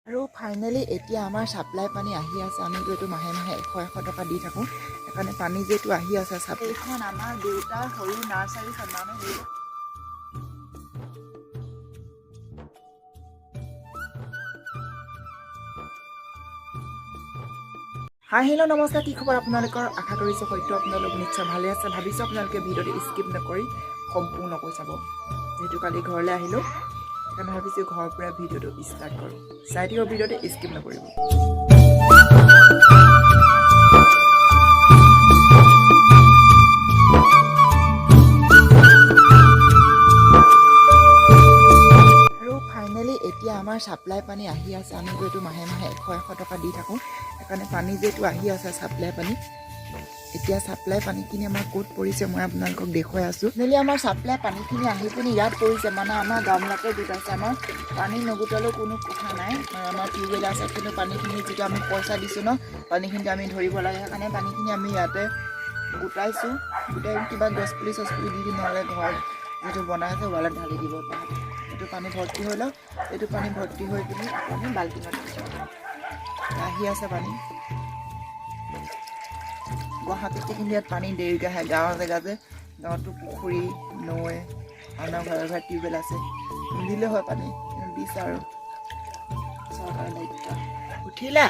আৰু ফাইনেলি এতিয়া আমাৰ ছাপ্লাই পানী আহি আছে। আমি যিহেতু মাহে মাহে 100 টকা দি থাকোঁ, সেইকাৰণে পানী যিহেতু আহি আছে ছাপ্লাই। এইখন আমাৰ দেউতাৰ সৰু নাৰ্চাৰীখন মানে হাই হেল্ল' নমস্কাৰ, কি খবৰ আপোনালোকৰ? আশা কৰিছোঁ হয়তো আপোনালোক নিশ্চয় ভালে আছে। ভাবিছোঁ আপোনালোকে ভিডিঅ'টো স্কিপ নকৰি সম্পূৰ্ণকৈ চাব। যিহেতু কালি ঘৰলৈ আহিলোঁ, সেইকাৰণে ভাবিছোঁ ঘৰৰ পৰা ভিডিঅ'টো ষ্টাৰ্ট কৰোঁ। চাই দিয়ক, ভিডিঅ'টো স্কিপ নকৰিব। আৰু ফাইনেলি এতিয়া আমাৰ ছাপ্লাই পানী আহি আছে। আমি যিহেতু মাহে মাহে 100 টকা দি থাকোঁ, সেইকাৰণে পানী যিহেতু আহি আছে ছাপ্লাই পানী। এতিয়া ছাপ্লাই পানীখিনি আমাৰ ক'ত পৰিছে মই আপোনালোকক দেখুৱাই আছোঁ। ফাইনেলি আমাৰ ছাপ্লাই পানীখিনি আহি পিনি ইয়াত পৰিছে, মানে আমাৰ গামলাতে গোটাইছে। আমাৰ পানী নগোটালেও কোনো কথা নাই, আমাৰ টিউবৱেল আছে, কিন্তু পানীখিনি যিটো আমি পইচা দিছোঁ ন, পানীখিনি আমি ধৰিব লাগে। সেইকাৰণে পানীখিনি আমি ইয়াতে গোটাইছোঁ। গোটাই কিবা গছপুলি চছপুলি দি নহ'লে ঘৰ যিটো বনাই আছে ৱালত ঢালি দিব পাৰে। এইটো পানী ভৰ্তি হৈ লওক, এইটো পানী ভৰ্তি হৈ পিনি আপুনি বাল্টিঙত আহি আছে পানী। গুৱাহাটীত কিন্তু ইয়াত পানী দেৰিকৈ আহে। গাঁৱৰ জেগা যে, গাঁৱতো পুখুৰী নৈ আমাৰ ঘৰে ঘৰে টিউবৱেল আছে, নিদিলে হয় পানী, কিন্তু দিছে আৰু চৰকাৰৰ দায়িত্ব। উঠিলা?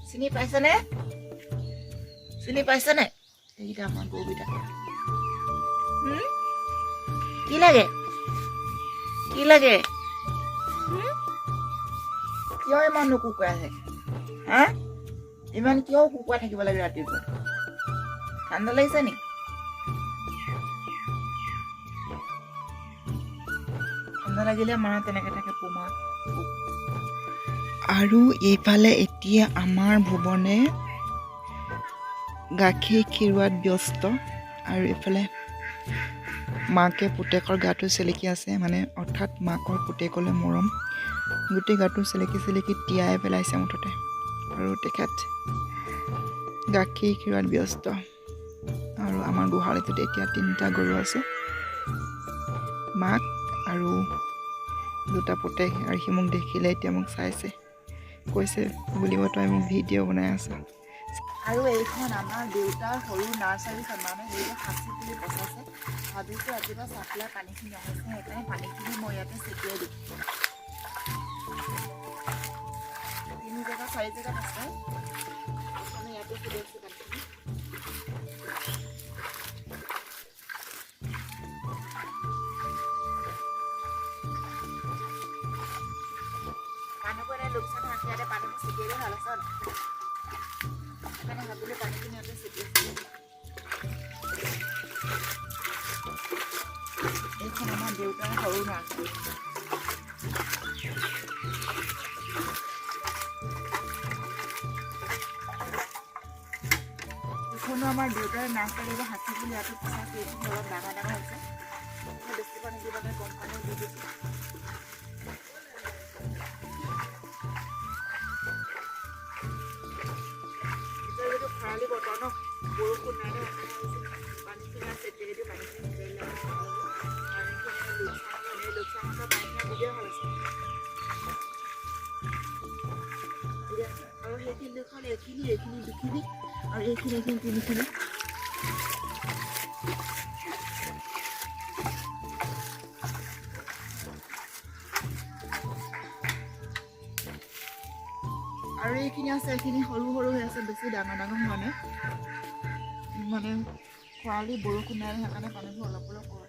চিনি পাইছেনে? চিনি পাইছেনে? এইকেইটা আমাৰ গৰুকেইটা। কি লাগে? কি লাগে? কিয় ইমান নুকুকুৱাই আছে? হা? ইমান কিয় কুকুৱাই থাকিব লাগে ৰাতিপুৱা? ঠাণ্ডা লাগিছে নি? ঠাণ্ডা লাগিলে মানুহ তেনেকৈ থাকে পোমা। আৰু এইফালে এতিয়া আমাৰ ভুৱনে গাখীৰ খীৰোৱাত ব্যস্ত, আৰু এইফালে মাকে পুতেকৰ গাটো চেলেকি আছে, মানে অৰ্থাৎ মাকৰ পুতেকলৈ মৰম। গোটেই গাটো চেলেকি চেলেকি তিয়াই পেলাইছে মুঠতে। আৰু তেখেত গাখীৰ খীৰোৱাত ব্যস্ত। আৰু আমাৰ গোহালিটোত এতিয়া 3টা গৰু আছে, মাক আৰু 2টা পুতেক। আৰু সি মোক দেখিলে এতিয়া মোক চাইছে, কৈছে বুলিব তই মোক ভিডিঅ' বনাই আছ। আৰু এইখন আমাৰ দেউতাৰ সৰু নাৰ্চাৰীখন, মানে দেউতাৰ সাঁচি পুলি পচাইছে। ভাবিছোঁ ৰাতিপুৱা ছাপ্লাই পানীখিনি আহিছে, সেইকাৰণে পানীখিনি মই ইয়াতে ছটিয়াই দিম। 3 জেগা 4 জেগাত আছে, মানে ইয়াতে ছটিয়াইছোঁ পানীখিনি। মানুহবোৰ এনে লোকচান হয়, ইয়াতে পানীখিনি ছটিয়াই ভাল আছে। সেইকাৰণে ভাবিলোঁ পানীখিনি ইয়াতে ছটিয়াইছোঁ। এইখন আমাৰ দেউতাৰ সৰু নাৰ্চাৰী। এইখনো আমাৰ দেউতাৰ নাৰ্চাৰী, হাতী পুলি ইয়াতে পচাইছে। এইখিনি অলপ ডাঙৰ ডাঙৰ হৈছে, বেছি পানী দিব নাই, কম পানী দি দিছোঁ। এতিয়া যিটো খৰালি বতৰ ন, বৰষুণ নাই ন, পানীখিনি আছে। যিহেতু পানীখিনি লোকচান হোৱা পানীখিনি দিলেই ভাল আছে। আৰু সেইখিনি দেখোন এইখিনি 2খিনি, আৰু এইখিনি 3খিনি। আৰু এইখিনি আছে, এইখিনি সৰু সৰু হৈ আছে, বেছি ডাঙৰ ডাঙৰ হোৱা নাই। মানে খৰালি বৰষুণ নাই, সেইকাৰণে পানীবোৰ অলপ অলপ ক'ৰবাত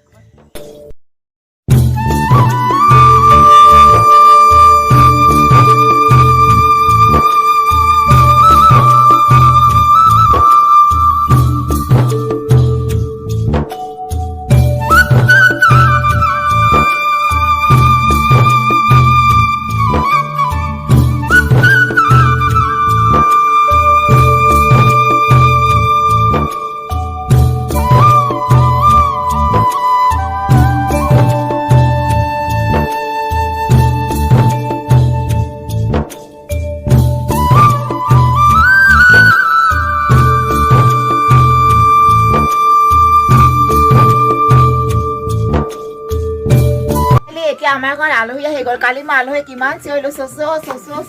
আমাৰ ঘৰত আলহী আহি গ'ল কালি মই আলহী কিমান চিঞৰিলো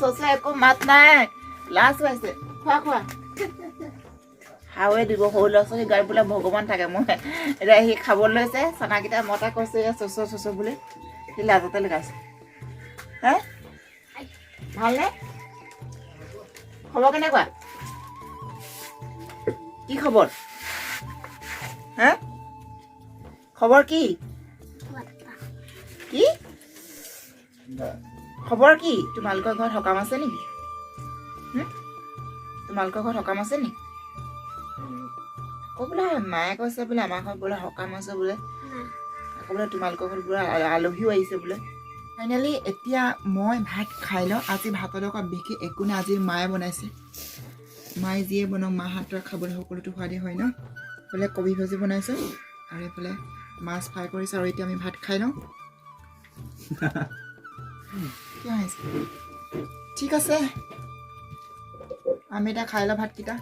চচ একো মাত নাই লাজ পাইছে খোৱা খাওঁৱে দিব সৰু ল'ৰা ছোৱালী গাড়ী বোলে ভগৱান থাকে মই এতিয়া সি খাবলৈ লৈছে চানাকেইটা মই তাক কৈছোঁ এয়া চচ বুলি সি লাজতে লগাইছে হে ভালনে খবৰ কেনেকুৱা কি খবৰ হে খবৰ কি কি খবৰ কি তোমালোকৰ ঘৰত সকাম আছে নেকি তোমালোকৰ ঘৰত সকাম আছে নেকি আকৌ বোলে মায়ে কৈছে বোলে আমাৰ ঘৰত বোলে সকাম আছে বোলে আকৌ বোলে তোমালোকৰ ঘৰত বোলে আলহীও আহিছে বোলে ফাইনেলি এতিয়া মই ভাত খাই লওঁ আজি ভাতৰ লগত বিশেষ একো নাই আজি মায়ে বনাইছে মায়ে যিয়ে বনাওক মা হাতৰ খাবলৈ সকলোতো সোৱাদেই হয় ন এইফালে কবি ভাজি বনাইছোঁ আৰু এইফালে মাছ ফ্ৰাই কৰিছে আৰু এতিয়া আমি ভাত খাই লওঁ কি হৈছে ঠিক আছে আমি এতিয়া খাই লওঁ ভাতকেইটা